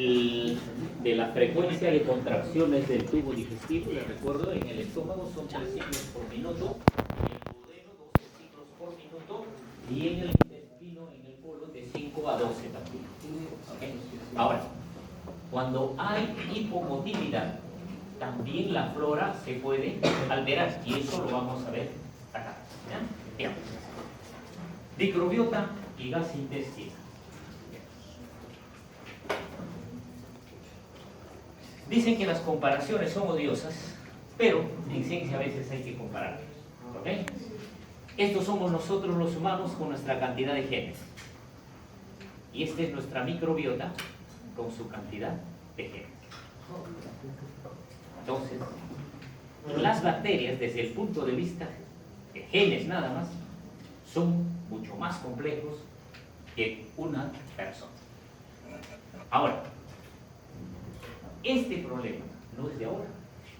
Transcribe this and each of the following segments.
de la frecuencia de contracciones del tubo digestivo, les recuerdo, en el estómago son 3 ciclos por minuto, en el duodeno 12 ciclos por minuto y en el intestino, en el colon, de 5 a 12 también. ¿Okay? Ahora, cuando hay hipomotilidad, también la flora se puede alterar y eso lo vamos a ver acá. ¿Ya? Bien. Microbiota y gas intestinal. Dicen que las comparaciones son odiosas, pero en ciencia a veces hay que comparar. ¿Okay? Estos somos nosotros los humanos con nuestra cantidad de genes. Y esta es nuestra microbiota con su cantidad de genes. Entonces, las bacterias, desde el punto de vista de genes nada más, son mucho más complejos que una persona. Ahora, este problema no es de ahora,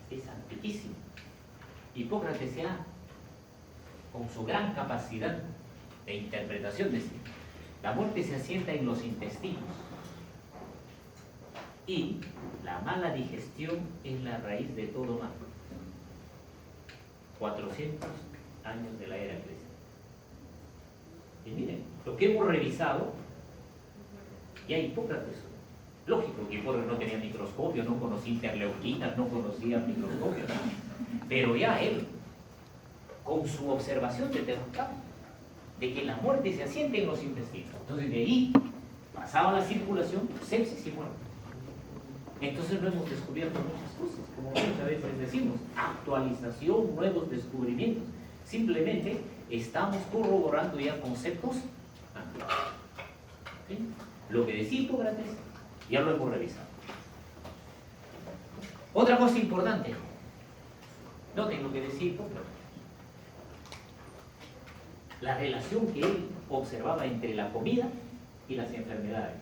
es antiquísimo. Hipócrates ya, con su gran capacidad de interpretación, decía, la muerte se asienta en los intestinos y la mala digestión es la raíz de todo mal. 400 años de la era cristiana. Y miren, lo que hemos revisado, ya Hipócrates, lógico que Hipócrates no tenía microscopio, no conocía interleuquinas, no conocía microscopio, pero ya él, con su observación determinaba de que la muerte se asienta en los intestinos. Entonces de ahí pasaba la circulación, sepsis y muerte. Entonces no hemos descubierto muchas cosas, como muchas veces decimos, actualización, nuevos descubrimientos. Simplemente estamos corroborando ya conceptos antiguos. ¿Sí? Lo que decía Hipócrates ya lo hemos revisado. Otra cosa importante, noten lo que decía Hipócrates. La relación que él observaba entre la comida y las enfermedades.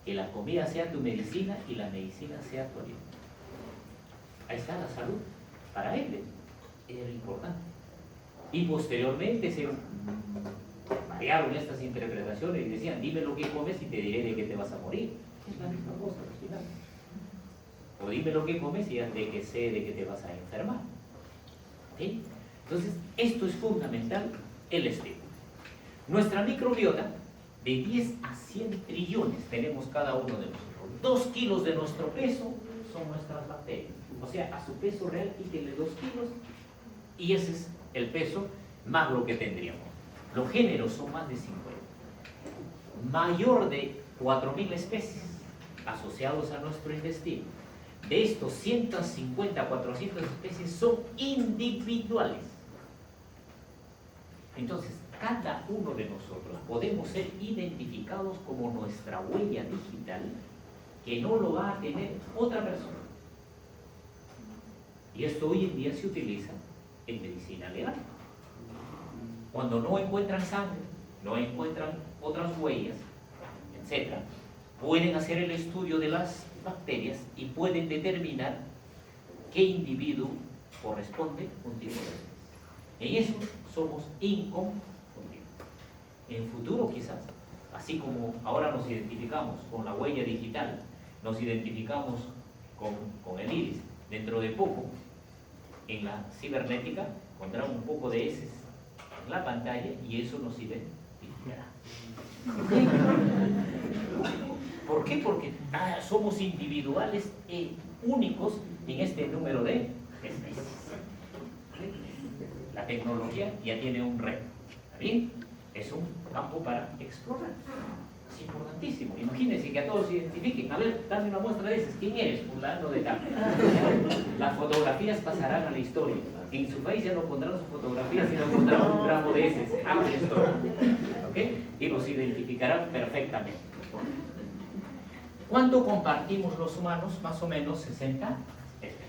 Que la comida sea tu medicina y la medicina sea tu alimento. Ahí está la salud. Para él era importante. Y posteriormente se variaron estas interpretaciones y decían, dime lo que comes y te diré de qué te vas a morir. Es la misma cosa al final. O dime lo que comes y de que sé de que te vas a enfermar. ¿Sí? Entonces, esto es fundamental, el estilo. Nuestra microbiota, de 10 a 100 trillones tenemos cada uno de nosotros. 2 kilos de nuestro peso son nuestras bacterias. O sea, a su peso real quítenle 2 kilos y ese es el peso magro que tendríamos. Los géneros son más de 50. Mayor de 4.000 especies asociados a nuestro intestino. De estos 150 a 400 especies son individuales. Entonces, cada uno de nosotros podemos ser identificados como nuestra huella digital que no lo va a tener otra persona. Y esto hoy en día se utiliza en medicina legal. Cuando no encuentran sangre, no encuentran otras huellas, etc., pueden hacer el estudio de las bacterias y pueden determinar qué individuo corresponde a un tipo de. En eso somos inconfundibles. En futuro quizás, así como ahora nos identificamos con la huella digital, nos identificamos con el iris, dentro de poco, en la cibernética, pondrán un poco de heces en la pantalla y eso nos identificará. ¿Por qué? Porque somos individuales e únicos en este número de especies. La tecnología ya tiene un reto. ¿Está bien? Es un campo para explorar. Es importantísimo. Imagínense que a todos se identifiquen. A ver, dame una muestra de esas. ¿Quién eres? Fulano de tal. Las fotografías pasarán a la historia. En su país ya no pondrán sus fotografías, sino pondrán un gramo de heces. ¿Ok? Y los identificarán perfectamente. ¿Cuánto compartimos los humanos? Más o menos 60 especies.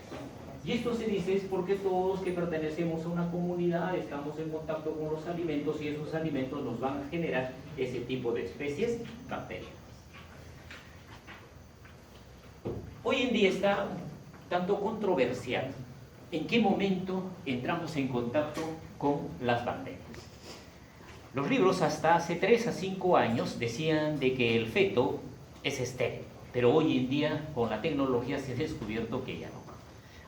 Y esto se dice es porque todos que pertenecemos a una comunidad estamos en contacto con los alimentos y esos alimentos nos van a generar ese tipo de especies bacterianas. Hoy en día está tanto controversial en qué momento entramos en contacto con las bacterias. Los libros hasta hace 3 a 5 años decían de que el feto es estéril. Pero hoy en día con la tecnología se ha descubierto que ya no.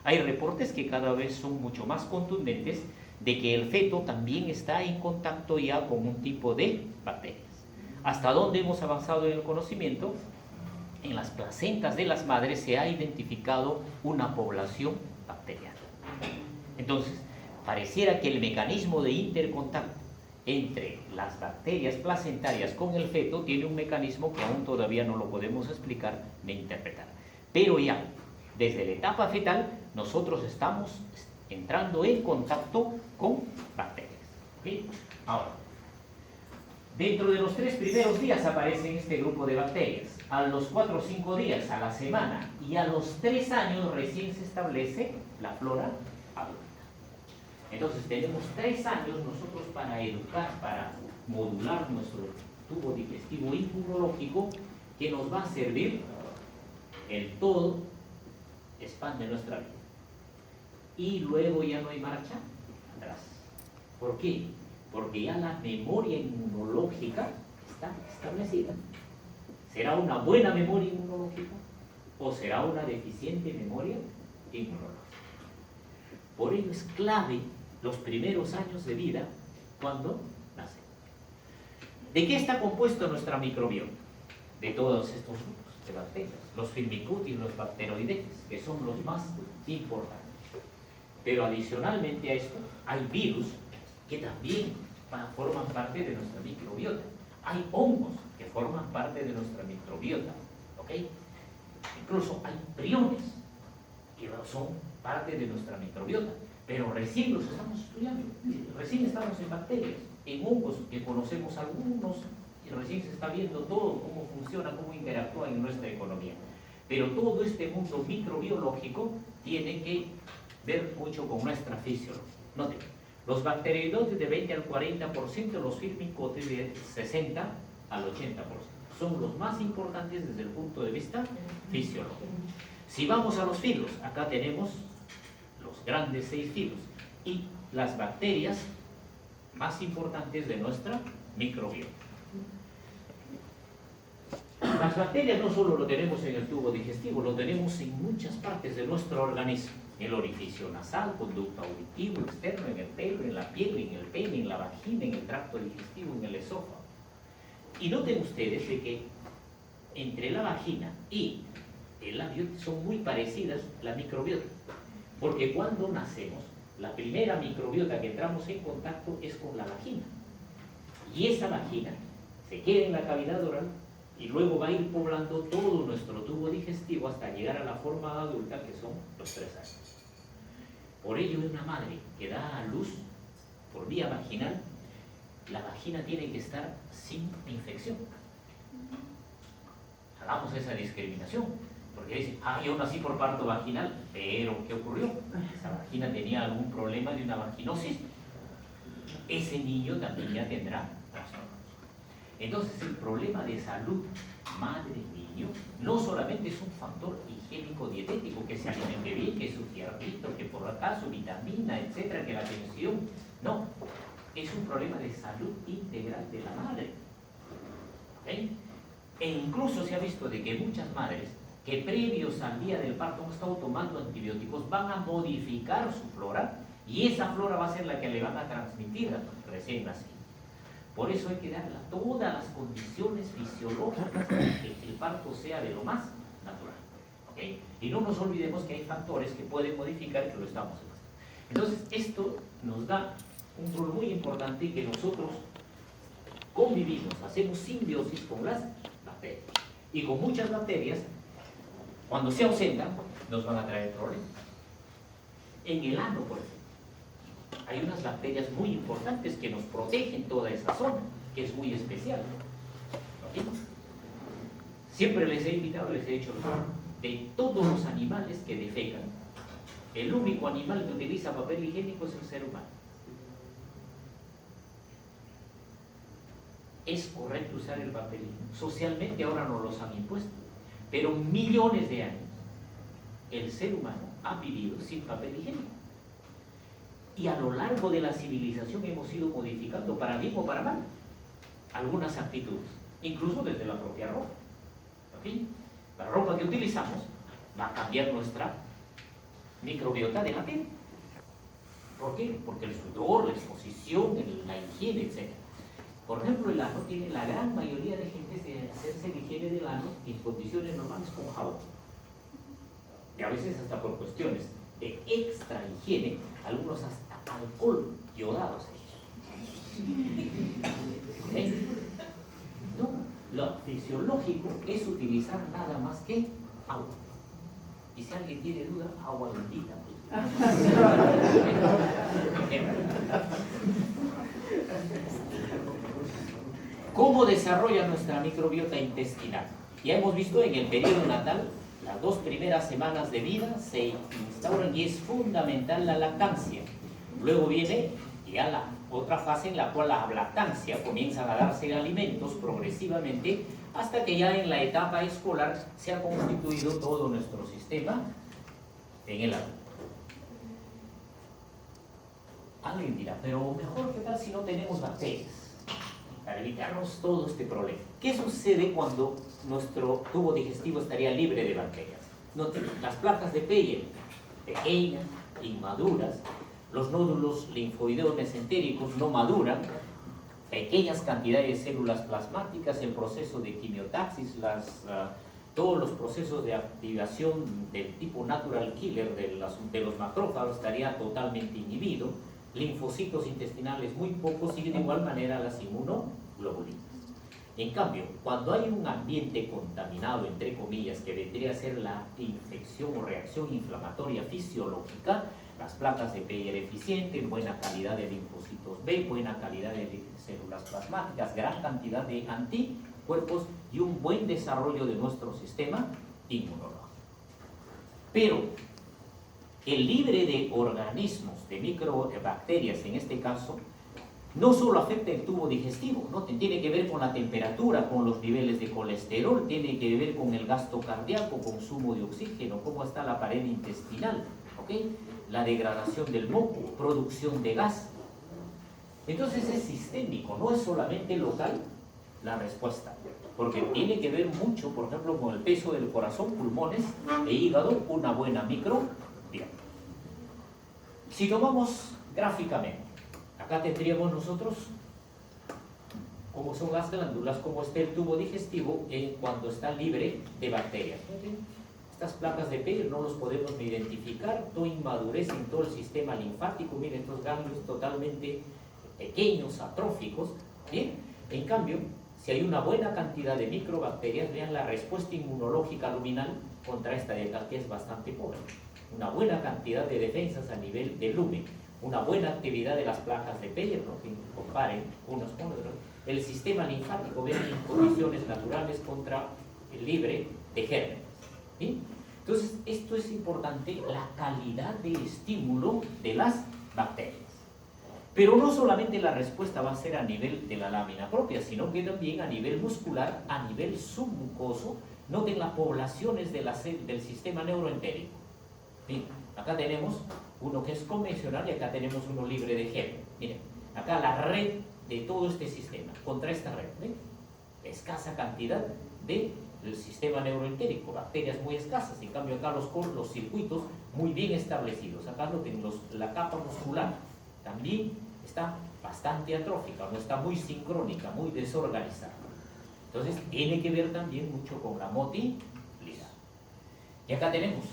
Hay reportes que cada vez son mucho más contundentes de que el feto también está en contacto ya con un tipo de bacterias. ¿Hasta dónde hemos avanzado en el conocimiento? En las placentas de las madres se ha identificado una población bacteriana. Entonces, pareciera que el mecanismo de intercontacto entre las bacterias placentarias con el feto tiene un mecanismo que aún todavía no lo podemos explicar ni interpretar. Pero ya, desde la etapa fetal, nosotros estamos entrando en contacto con bacterias. ¿Okay? Ahora, dentro de los 3 primeros días aparece este grupo de bacterias. A los 4 o 5 días, a la semana y a los 3 años recién se establece la flora adulta. Entonces tenemos 3 años nosotros para educar, para modular nuestro tubo digestivo inmunológico que nos va a servir en todo spam de nuestra vida. Y luego ya no hay marcha atrás. ¿Por qué? Porque ya la memoria inmunológica está establecida. ¿Será una buena memoria inmunológica o será una deficiente memoria inmunológica? Por ello es clave los primeros años de vida cuando nace. ¿De qué está compuesto nuestra microbiota? De todos estos grupos de bacterias, los firmicutes y los bacteroidetes, que son los más importantes. Pero adicionalmente a esto, hay virus que también forman parte de nuestra microbiota. Hay hongos que forman parte de nuestra microbiota. ¿Ok? Incluso hay priones que son parte de nuestra microbiota. Pero recién los estamos estudiando. Recién estamos en bacterias, en hongos que conocemos algunos y recién se está viendo todo, cómo funciona, cómo interactúa en nuestra economía. Pero todo este mundo microbiológico tiene que ver mucho con nuestra fisiología. Noten, los bacteroides de 20 al 40%, los firmicutes de 60 al 80%. Son los más importantes desde el punto de vista fisiológico. Si vamos a los filos, acá tenemos los grandes 6 filos y las bacterias más importantes de nuestra microbiota. Las bacterias no solo lo tenemos en el tubo digestivo, lo tenemos en muchas partes de nuestro organismo. El orificio nasal, conducto auditivo externo, en el pelo, en la piel, en el pene, en la vagina, en el tracto digestivo, en el esófago. Y noten ustedes de que entre la vagina y el labio son muy parecidas la microbiota. Porque cuando nacemos, la primera microbiota que entramos en contacto es con la vagina. Y esa vagina se queda en la cavidad oral y luego va a ir poblando todo nuestro tubo digestivo hasta llegar a la forma adulta, que son los 3 años. Por ello, una madre que da a luz por vía vaginal, la vagina tiene que estar sin infección. Hagamos esa discriminación, porque dicen, yo nací por parto vaginal, pero ¿qué ocurrió? Esa vagina tenía algún problema de una vaginosis. Ese niño también ya tendrá trastornos. Entonces, el problema de salud madre-niño no solamente es un factor higiénico dietético, que se alimente bien, que su fierrito, que por acaso vitamina, etcétera, que la atención. No, es un problema de salud integral de la madre. ¿Okay? E incluso se ha visto de que muchas madres que previos al día del parto han estado tomando antibióticos van a modificar su flora y esa flora va a ser la que le van a transmitir a recién nacido. Por eso hay que darle todas las condiciones fisiológicas para que el parto sea de lo más natural. ¿Okay? Y no nos olvidemos que hay factores que pueden modificar que lo estamos haciendo. Entonces, esto nos da un rol muy importante, que nosotros convivimos, hacemos simbiosis con las bacterias. Y con muchas bacterias, cuando se ausentan, nos van a traer problemas. En el ano, por ejemplo, hay unas bacterias muy importantes que nos protegen toda esa zona, que es muy especial. ¿Okay? Siempre les he invitado, les he dicho, de todos los animales que defecan, el único animal que utiliza papel higiénico es el ser humano. Es correcto usar el papel higiénico. Socialmente ahora nos los han impuesto, pero millones de años el ser humano ha vivido sin papel higiénico. Y a lo largo de la civilización hemos ido modificando, para bien o para mal, algunas actitudes, incluso desde la propia ropa. ¿Ok? ¿Sí? La ropa que utilizamos va a cambiar nuestra microbiota de la piel. ¿Por qué? Porque el sudor, la exposición, la higiene, etc. Por ejemplo, el ano tiene la gran mayoría de gente de hacerse la higiene del ano en condiciones normales con jabón. Y a veces hasta por cuestiones de extra higiene, algunos hasta alcohol yodado se echa. No, lo fisiológico es utilizar nada más que agua. Y si alguien tiene duda, agua bendita. ¿Cómo desarrolla nuestra microbiota intestinal? Ya hemos visto en el periodo natal, las 2 primeras semanas de vida se instauran y es fundamental la lactancia. Luego viene ya la otra fase en la cual la lactancia comienzan a darse alimentos progresivamente hasta que ya en la etapa escolar se ha constituido todo nuestro sistema en el adulto. Alguien dirá, pero mejor que tal si no tenemos bacterias, para evitarnos todo este problema. ¿Qué sucede cuando nuestro tubo digestivo estaría libre de bacterias? Noten, las placas de Peyer, pequeñas, inmaduras, los nódulos linfoideos mesentéricos no maduran, pequeñas cantidades de células plasmáticas, el proceso de quimiotaxis, todos los procesos de activación del tipo natural killer de los macrófagos estaría totalmente inhibido, linfocitos intestinales muy pocos y de igual manera las inmunoglobulinas. En cambio, cuando hay un ambiente contaminado, entre comillas, que vendría a ser la infección o reacción inflamatoria fisiológica, las placas de Peyer eficientes, buena calidad de linfocitos B, buena calidad de células plasmáticas, gran cantidad de anticuerpos y un buen desarrollo de nuestro sistema inmunológico. Pero el libre de organismos, de microbacterias en este caso, no solo afecta el tubo digestivo, ¿no? Tiene que ver con la temperatura, con los niveles de colesterol, tiene que ver con el gasto cardíaco, consumo de oxígeno, cómo está la pared intestinal, ¿okay? La degradación del moco, producción de gas. Entonces es sistémico, no es solamente local la respuesta, porque tiene que ver mucho, por ejemplo, con el peso del corazón, pulmones e hígado, una buena microbiota. Si tomamos gráficamente, acá tendríamos nosotros cómo son las glándulas, cómo está el tubo digestivo cuando está libre de bacterias. Estas placas de Peyer no los podemos ni identificar, todo inmadurez en todo el sistema linfático. Miren, estos ganglios totalmente pequeños, atróficos. ¿Bien? En cambio, si hay una buena cantidad de microbacterias, vean la respuesta inmunológica luminal contra esta dieta, que es bastante pobre. Una buena cantidad de defensas a nivel de lumen, una buena actividad de las placas de Peyer, ¿no? Que comparen unos con otros. El sistema linfático, vean, en condiciones naturales contra el libre de gérmenes. ¿Sí? Entonces, esto es importante, la calidad de estímulo de las bacterias. Pero no solamente la respuesta va a ser a nivel de la lámina propia, sino que también a nivel muscular, a nivel submucoso. Noten las poblaciones del sistema neuroentérico. Bien, acá tenemos uno que es convencional y acá tenemos uno libre de germen. Miren, acá la red de todo este sistema, contra esta red, ¿ven? Escasa cantidad del sistema neuroentérico, bacterias muy escasas, en cambio acá los circuitos muy bien establecidos. Acá no tenemos la capa muscular, también está bastante atrófica, no está muy sincrónica, muy desorganizada. Entonces tiene que ver también mucho con la motilidad. Y acá tenemos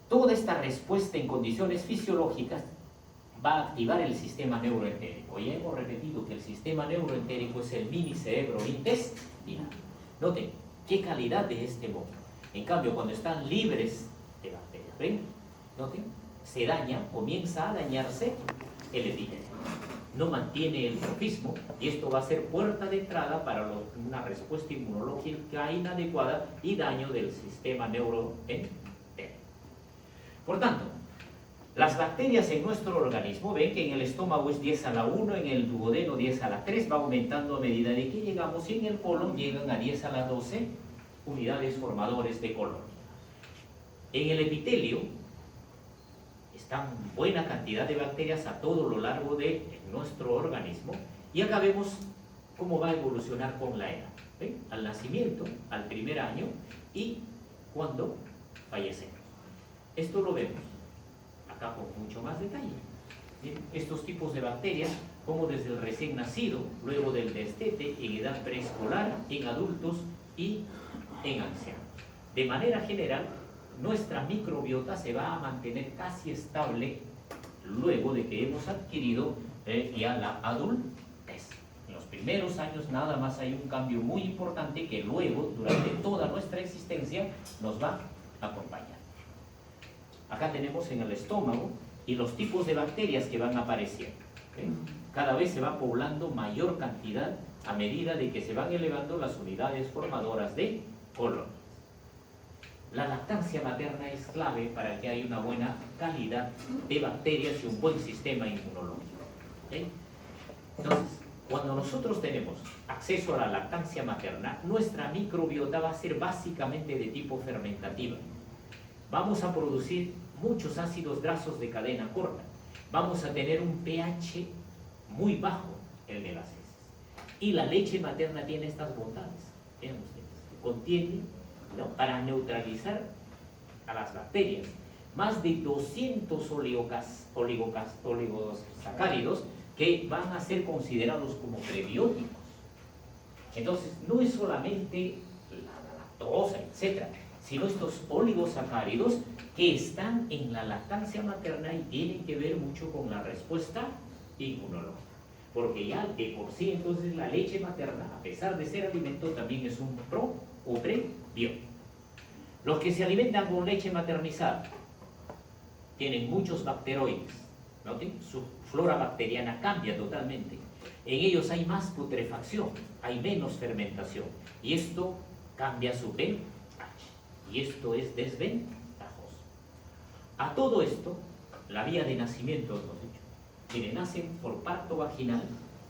toda esta respuesta en condiciones fisiológicas va a activar el sistema neuroentérico. Ya hemos repetido que el sistema neuroentérico es el mini cerebro intestinal. Noten qué calidad de este modo. En cambio, cuando están libres de bacterias, ¿ven? Noten, se daña, comienza a dañarse el epitelio. No mantiene el tropismo y esto va a ser puerta de entrada para una respuesta inmunológica inadecuada y daño del sistema neuroentérico. Por tanto, las bacterias en nuestro organismo, ven que en el estómago es 10 a la 1, en el duodeno 10 a la 3, va aumentando a medida de que llegamos, y en el colon llegan a 10 a la 12 unidades formadores de colon. En el epitelio están buena cantidad de bacterias a todo lo largo de nuestro organismo, y acá vemos cómo va a evolucionar con la edad. al nacimiento, al primer año y cuando fallecemos. Esto lo vemos acá con mucho más detalle. Miren, estos tipos de bacterias, como desde el recién nacido, luego del destete, en edad preescolar, en adultos y en ancianos. De manera general, nuestra microbiota se va a mantener casi estable luego de que hemos adquirido ya la adultez. En los primeros años nada más hay un cambio muy importante que luego, durante toda nuestra existencia, nos va a acompañar. Acá tenemos en el estómago y los tipos de bacterias que van apareciendo. Cada vez se va poblando mayor cantidad a medida de que se van elevando las unidades formadoras de colonias. La lactancia materna es clave para que haya una buena calidad de bacterias y un buen sistema inmunológico. Entonces, cuando nosotros tenemos acceso a la lactancia materna, nuestra microbiota va a ser básicamente de tipo fermentativa. Vamos a producir muchos ácidos grasos de cadena corta. Vamos a tener un pH muy bajo, el de las heces. Y la leche materna tiene estas bondades. Vean ustedes, contiene, ¿no?, para neutralizar a las bacterias más de 200 oligosacáridos que van a ser considerados como prebióticos. Entonces, no es solamente la lactosa, etcétera, sino estos oligosacáridos que están en la lactancia materna y tienen que ver mucho con la respuesta inmunológica. Porque ya de por sí, entonces, la leche materna, a pesar de ser alimento, también es un pro o prebiótico. Los que se alimentan con leche maternizada tienen muchos bacteroides. ¿Noten? Su flora bacteriana cambia totalmente. En ellos hay más putrefacción, hay menos fermentación. Y esto cambia su pH. Y esto es desventajoso. A todo esto, la vía de nacimiento, hemos dicho, quienes nacen por parto vaginal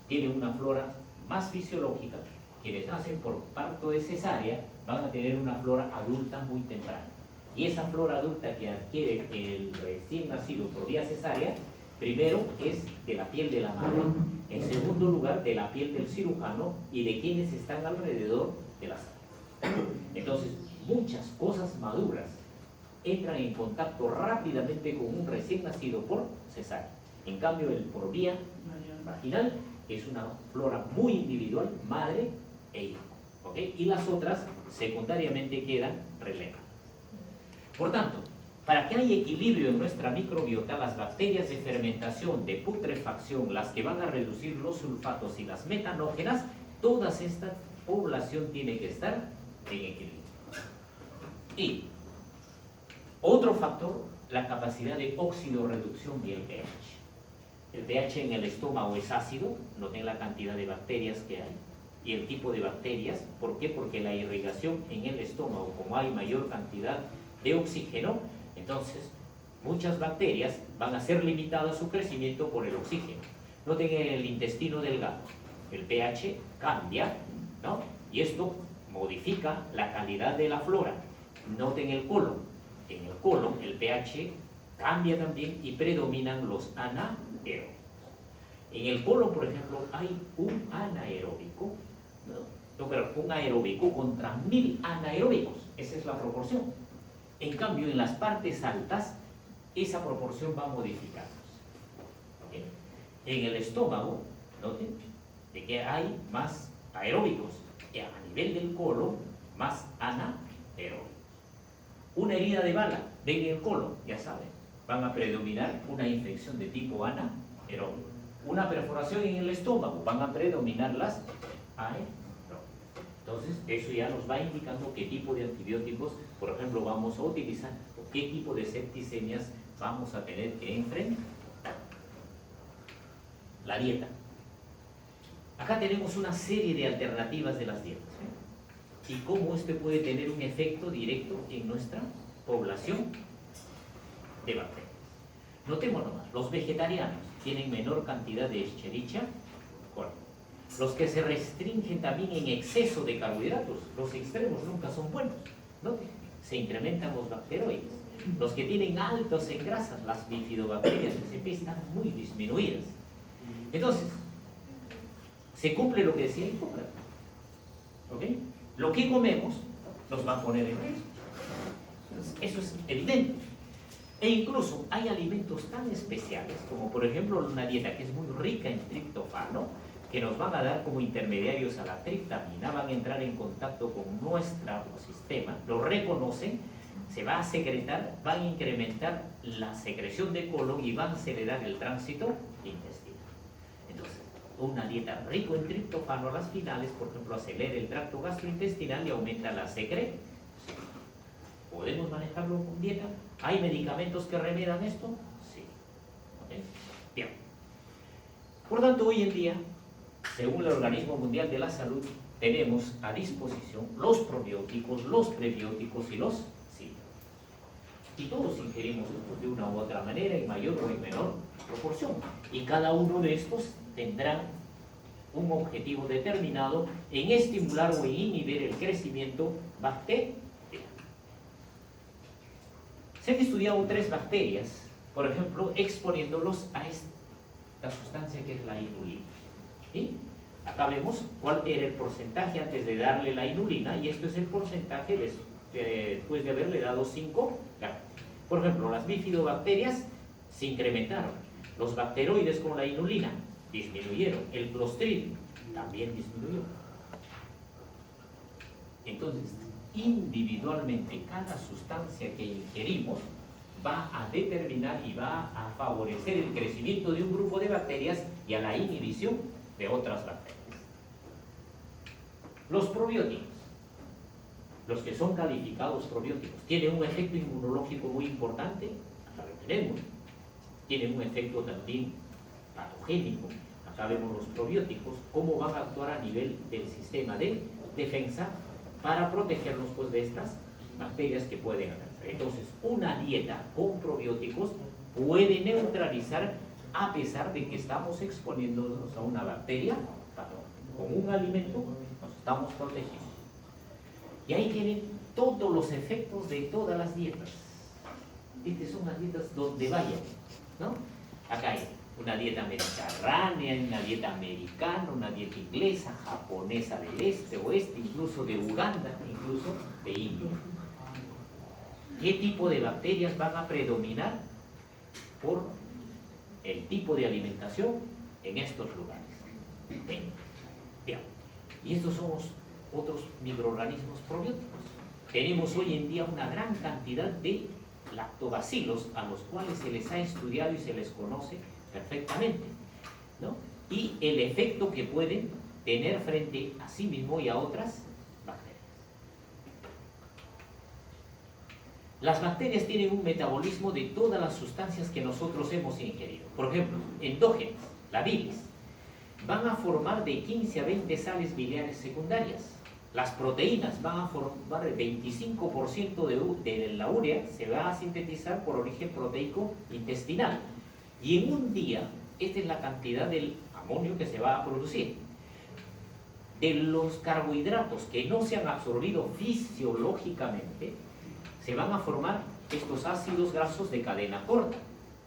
tienen una flora más fisiológica. Quienes nacen por parto de cesárea van a tener una flora adulta muy temprana. Y esa flora adulta que adquiere el recién nacido por vía cesárea, primero es de la piel de la madre, en segundo lugar de la piel del cirujano y de quienes están alrededor de la sangre. Entonces, muchas cosas maduras entran en contacto rápidamente con un recién nacido por cesárea. En cambio, el por vía vaginal es una flora muy individual, madre e hijo. ¿Okay? Y las otras secundariamente quedan relegadas. Por tanto, para que haya equilibrio en nuestra microbiota, las bacterias de fermentación, de putrefacción, las que van a reducir los sulfatos y las metanógenas, toda esta población tiene que estar en equilibrio. Y otro factor, la capacidad de oxidorreducción y el pH. El pH en el estómago es ácido, noten la cantidad de bacterias que hay y el tipo de bacterias. ¿Por qué? Porque la irrigación en el estómago, como hay mayor cantidad de oxígeno, entonces muchas bacterias van a ser limitadas su crecimiento por el oxígeno. Noten en el intestino delgado, el pH cambia, ¿no? Y esto modifica la calidad de la flora. Noten el colon. En el colon el pH cambia también y predominan los anaeróbicos. En el colon, por ejemplo, hay un anaeróbico, un aeróbico contra 1000 anaeróbicos. Esa es la proporción. En cambio, en las partes altas, esa proporción va modificándose. ¿Okay? En el estómago, noten, de que hay más aeróbicos, y a nivel del colon, más anaeróbicos. Una herida de bala, ven el colon, ya saben, van a predominar una infección de tipo anaeróbico. Una perforación en el estómago, van a predominar las aeróbicas. Entonces, eso ya nos va indicando qué tipo de antibióticos, por ejemplo, vamos a utilizar o qué tipo de septicemias vamos a tener que enfrentar. La dieta. Acá tenemos una serie de alternativas de las dietas, y cómo este puede tener un efecto directo en nuestra población de bacterias. Notemos nomás, los vegetarianos tienen menor cantidad de Escherichia coli. Los que se restringen también en exceso de carbohidratos, los extremos nunca son buenos, ¿no? Se incrementan los bacteroides. Los que tienen altos en grasas, las bifidobacterias SP están muy disminuidas. Entonces, se cumple lo que decía Hipócrates. ¿Ok? Lo que comemos nos va a poner en riesgo. Eso es evidente. E incluso hay alimentos tan especiales como por ejemplo una dieta que es muy rica en triptofano, que nos van a dar como intermediarios a la triptamina, van a entrar en contacto con nuestro sistema, lo reconocen, se va a secretar, van a incrementar la secreción de colon y van a acelerar el tránsito intestinal. Entonces, una dieta rica en triptofano a las finales, por ejemplo, acelera el tracto gastrointestinal y aumenta la secreción. ¿Podemos manejarlo con dieta? ¿Hay medicamentos que remedan esto? Sí. ¿Okay? Bien. Por tanto, hoy en día, según el Organismo Mundial de la Salud, tenemos a disposición los probióticos, los prebióticos y los símbios. Y todos ingerimos estos de una u otra manera, en mayor o en menor proporción. Y cada uno de estos tendrá un objetivo determinado en estimular o en inhibir el crecimiento bacteriano. Se han estudiado 3 bacterias, por ejemplo, exponiéndolos a esta sustancia que es la inulina. ¿Sí? Acá vemos cuál era el porcentaje antes de darle la inulina, y esto es el porcentaje después de haberle dado 5 gramos. Por ejemplo, las bifidobacterias se incrementaron, los bacteroides con la inulina disminuyeron, el Clostridium también disminuyó. Entonces, individualmente cada sustancia que ingerimos va a determinar y va a favorecer el crecimiento de un grupo de bacterias y a la inhibición de otras bacterias. Los probióticos, los que son calificados probióticos, tienen un efecto inmunológico muy importante, acá lo tenemos, tienen un efecto también patogénico, acá vemos los probióticos, cómo van a actuar a nivel del sistema de defensa para protegernos pues, de estas bacterias que pueden alcanzar. Entonces, una dieta con probióticos puede neutralizar a pesar de que estamos exponiéndonos a una bacteria patógena. Con un alimento nos estamos protegiendo. Y ahí tienen todos los efectos de todas las dietas. Estas son las dietas donde vayan, ¿no? Acá hay una dieta mediterránea, una dieta americana, una dieta inglesa, japonesa del este, oeste, incluso de Uganda, incluso de India. ¿Qué tipo de bacterias van a predominar por el tipo de alimentación en estos lugares? Bien. Y estos son otros microorganismos probióticos. Tenemos hoy en día una gran cantidad de lactobacilos a los cuales se les ha estudiado y se les conoce perfectamente, ¿no? Y el efecto que pueden tener frente a sí mismo y a otras bacterias. Las bacterias tienen un metabolismo de todas las sustancias que nosotros hemos ingerido. Por ejemplo, endógenas, la bilis, van a formar de 15 a 20 sales biliares secundarias. Las proteínas van a formar el 25% de la urea, se va a sintetizar por origen proteico intestinal. Y en un día, esta es la cantidad del amonio que se va a producir. De los carbohidratos que no se han absorbido fisiológicamente, se van a formar estos ácidos grasos de cadena corta.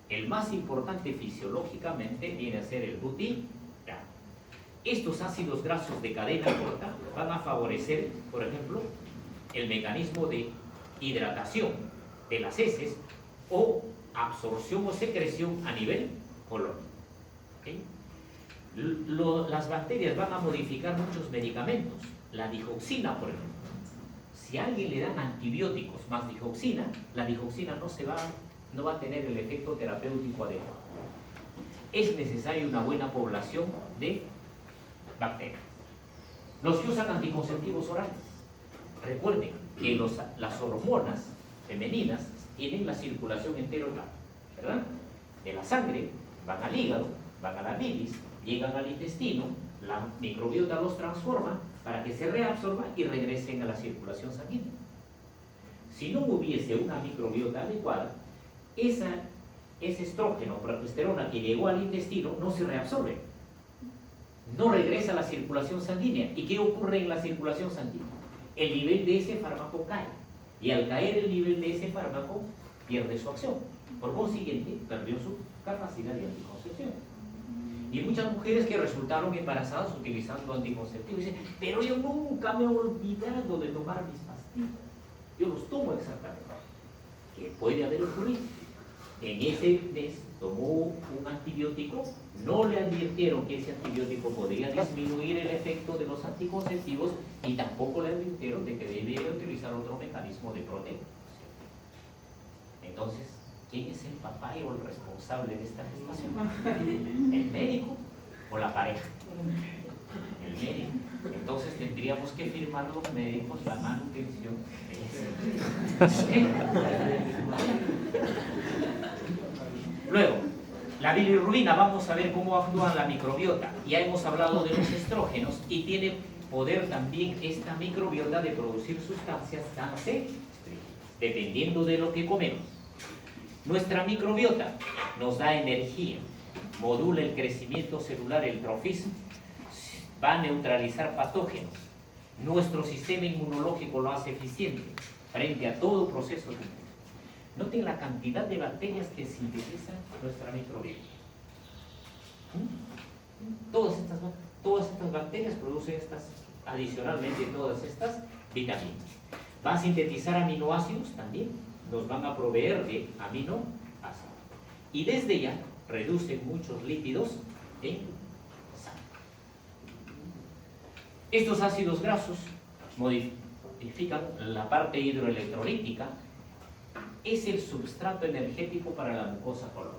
El más importante fisiológicamente viene a ser el butigrano. Estos ácidos grasos de cadena corta van a favorecer, por ejemplo, el mecanismo de hidratación de las heces o absorción o secreción a nivel colon. ¿Okay? Las bacterias van a modificar muchos medicamentos. La digoxina, por ejemplo. Si a alguien le dan antibióticos más digoxina, la digoxina no va a tener el efecto terapéutico adecuado. Es necesaria una buena población de bacterias. Los que usan anticonceptivos orales. Recuerden que las hormonas femeninas tienen la circulación enterotal, ¿verdad? De la sangre van al hígado, van a la bilis, llegan al intestino, la microbiota los transforma para que se reabsorban y regresen a la circulación sanguínea. Si no hubiese una microbiota adecuada, ese estrógeno o progesterona que llegó al intestino no se reabsorbe, no regresa a la circulación sanguínea. ¿Y qué ocurre en la circulación sanguínea? El nivel de ese fármaco cae, y al caer el nivel de ese fármaco pierde su acción, por consiguiente perdió su capacidad de anticoncepción. Y muchas mujeres que resultaron embarazadas utilizando anticonceptivos dicen, pero yo nunca me he olvidado de tomar mis pastillas. Yo los tomo exactamente. ¿Qué puede haber ocurrido? En ese mes tomó un antibiótico, no le advirtieron que ese antibiótico podría disminuir el efecto de los anticonceptivos y tampoco le advirtieron de que debía utilizar otro mecanismo de protección. Entonces, ¿quién es el papá o el responsable de esta gestación? ¿El médico o la pareja? El médico. Entonces tendríamos que firmar los médicos la manutención de ese. Luego, la bilirrubina, vamos a ver cómo actúa en la microbiota. Ya hemos hablado de los estrógenos y tiene poder también esta microbiota de producir sustancias cancerígenas, dependiendo de lo que comemos. Nuestra microbiota nos da energía, modula el crecimiento celular, el trofismo, va a neutralizar patógenos. Nuestro sistema inmunológico lo hace eficiente frente a todo proceso de inmunidad. Noten la cantidad de bacterias que sintetiza nuestra microbiota. Todas estas bacterias producen adicionalmente todas estas vitaminas. Va a sintetizar aminoácidos también, nos van a proveer de aminoácidos. Y desde ya reducen muchos lípidos en sangre. Estos ácidos grasos modifican la parte hidroelectrolítica. Es el substrato energético para la mucosa colónica.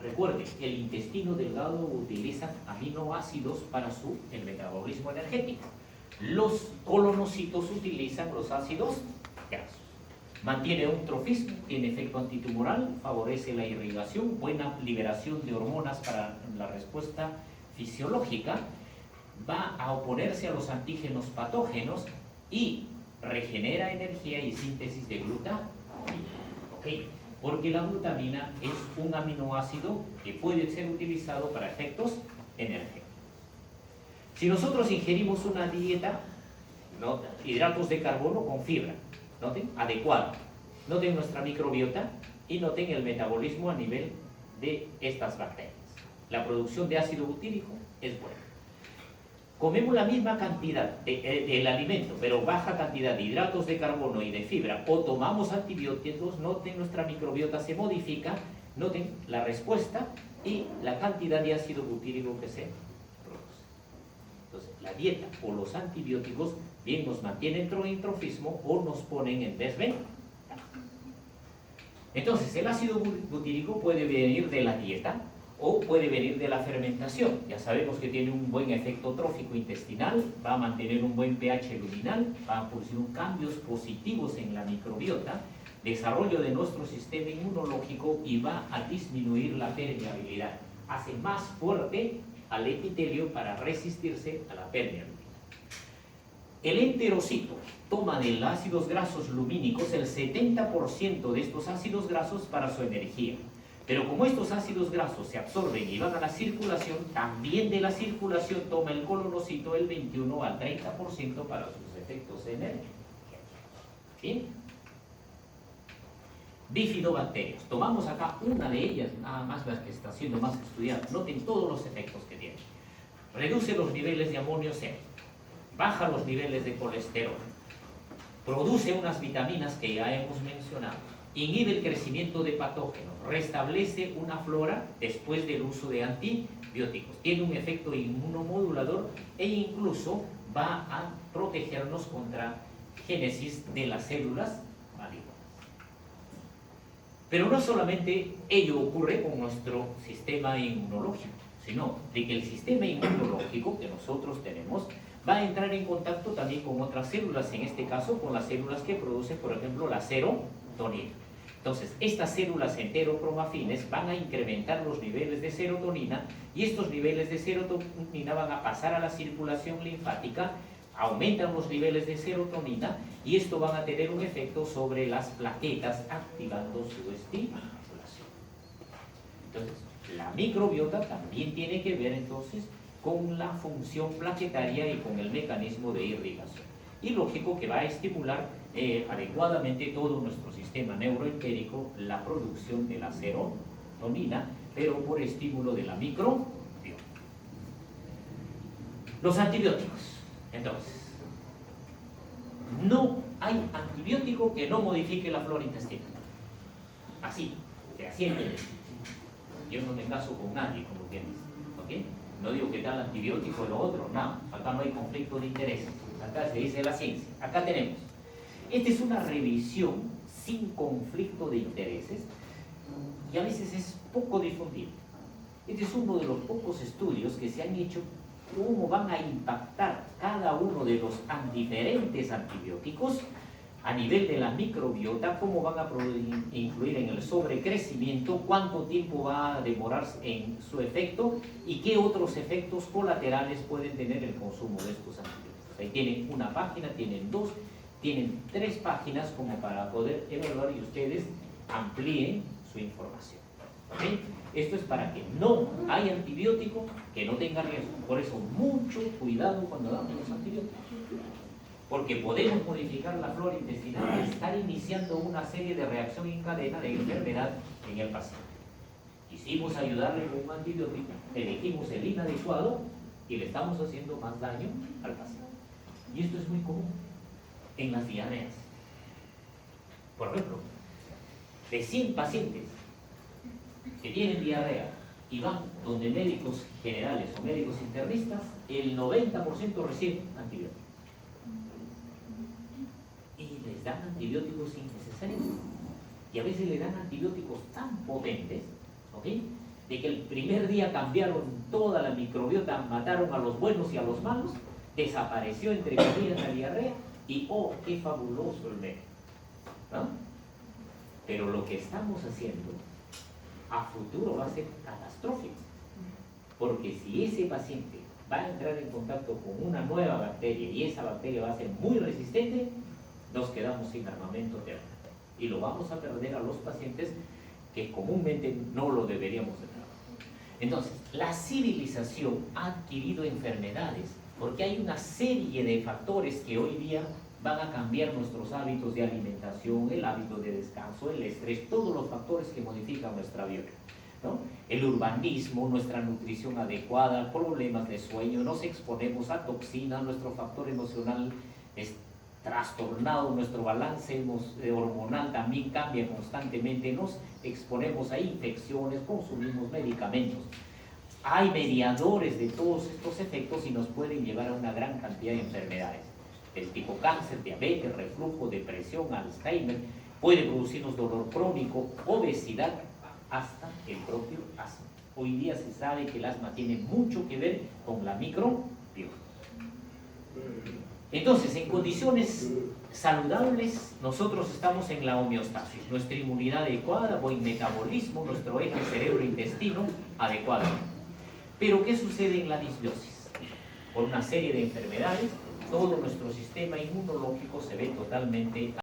Recuerden, el intestino delgado utiliza aminoácidos para el metabolismo energético. Los colonocitos utilizan los ácidos grasos. Mantiene un trofismo, tiene efecto antitumoral, favorece la irrigación, buena liberación de hormonas para la respuesta fisiológica, va a oponerse a los antígenos patógenos y regenera energía y síntesis de glutamina. ¿Okay? Porque la glutamina es un aminoácido que puede ser utilizado para efectos energéticos. Si nosotros ingerimos una dieta, ¿no?, hidratos de carbono con fibra, noten, adecuado, noten nuestra microbiota y noten el metabolismo a nivel de estas bacterias. La producción de ácido butírico es buena. Comemos la misma cantidad del alimento, pero baja cantidad de hidratos de carbono y de fibra, o tomamos antibióticos, noten nuestra microbiota se modifica, noten la respuesta y la cantidad de ácido butírico que se produce. Entonces, la dieta o los antibióticos bien nos mantienen en trofismo o nos ponen en desventaja. Entonces, el ácido butírico puede venir de la dieta o puede venir de la fermentación. Ya sabemos que tiene un buen efecto trófico intestinal, va a mantener un buen pH luminal, va a producir cambios positivos en la microbiota, desarrollo de nuestro sistema inmunológico y va a disminuir la permeabilidad. Hace más fuerte al epitelio para resistirse a la permeabilidad. El enterocito toma de los ácidos grasos lumínicos el 70% de estos ácidos grasos para su energía. Pero como estos ácidos grasos se absorben y van a la circulación, también de la circulación toma el colonocito el 21 al 30% para sus efectos energéticos. ¿Bien? Bifidobacterias. Tomamos acá una de ellas, nada más las que está siendo más estudiada. Noten todos los efectos que tiene. Reduce los niveles de amonio cero, baja los niveles de colesterol, produce unas vitaminas que ya hemos mencionado, inhibe el crecimiento de patógenos, restablece una flora después del uso de antibióticos, tiene un efecto inmunomodulador e incluso va a protegernos contra génesis de las células malignas. Pero no solamente ello ocurre con nuestro sistema inmunológico, sino de que el sistema inmunológico que nosotros tenemos va a entrar en contacto también con otras células, en este caso con las células que producen, por ejemplo, la serotonina. Entonces, estas células enterocromafines van a incrementar los niveles de serotonina y estos niveles de serotonina van a pasar a la circulación linfática, aumentan los niveles de serotonina y esto va a tener un efecto sobre las plaquetas activando su estimulación. Entonces, la microbiota también tiene que ver entonces con la función plaquetaria y con el mecanismo de irrigación. Y lógico que va a estimular adecuadamente todo nuestro sistema neuroentérico, la producción de la serotonina, pero por estímulo de la microbiota. Los antibióticos. Entonces, no hay antibiótico que no modifique la flora intestinal. Así, fehacientemente. Yo no me caso con nadie, como quien dice. ¿Ok? No digo que tal antibiótico o lo otro, no. Acá no hay conflicto de intereses. Acá se dice la ciencia. Acá tenemos. Esta es una revisión sin conflicto de intereses y a veces es poco difundido. Este es uno de los pocos estudios que se han hecho cómo van a impactar cada uno de los diferentes antibióticos a nivel de la microbiota, cómo van a influir en el sobrecrecimiento, cuánto tiempo va a demorarse en su efecto y qué otros efectos colaterales pueden tener el consumo de estos antibióticos. Ahí tienen una página, tienen dos, tienen 3 páginas como para poder evaluar y ustedes amplíen su información. ¿Okay? Esto es para que no haya antibiótico que no tenga riesgo. Por eso, mucho cuidado cuando damos los antibióticos. Porque podemos modificar la flora intestinal y estar iniciando una serie de reacción en cadena de enfermedad en el paciente. Quisimos ayudarle con un antibiótico, elegimos el inadecuado y le estamos haciendo más daño al paciente. Y esto es muy común en las diarreas. Por ejemplo, de 100 pacientes que tienen diarrea y van donde médicos generales o médicos internistas, el 90% reciben antibióticos. Y les dan antibióticos innecesarios. Y a veces le dan antibióticos tan potentes, ¿ok?, de que el primer día cambiaron toda la microbiota, mataron a los buenos y a los malos, desapareció entre comillas la diarrea y ¡oh, qué fabuloso el médico! ¿No? Pero lo que estamos haciendo a futuro va a ser catastrófico, porque si ese paciente va a entrar en contacto con una nueva bacteria y esa bacteria va a ser muy resistente, nos quedamos sin armamento terapéutico y lo vamos a perder a los pacientes que comúnmente no lo deberíamos tener. Entonces, la civilización ha adquirido enfermedades porque hay una serie de factores que hoy día van a cambiar nuestros hábitos de alimentación, el hábito de descanso, el estrés, todos los factores que modifican nuestra vida, ¿no? El urbanismo, nuestra nutrición adecuada, problemas de sueño, nos exponemos a toxinas, nuestro factor emocional es trastornado, nuestro balance hormonal también cambia constantemente, nos exponemos a infecciones, consumimos medicamentos. Hay mediadores de todos estos efectos y nos pueden llevar a una gran cantidad de enfermedades. El tipo cáncer, diabetes, reflujo, depresión, Alzheimer, puede producirnos dolor crónico, obesidad, hasta el propio asma. Hoy día se sabe que el asma tiene mucho que ver con la microbiota. Entonces, en condiciones saludables, nosotros estamos en la homeostasis, nuestra inmunidad adecuada, buen metabolismo, nuestro eje cerebro-intestino adecuado. Pero, ¿qué sucede en la disbiosis? Por una serie de enfermedades, todo nuestro sistema inmunológico se ve totalmente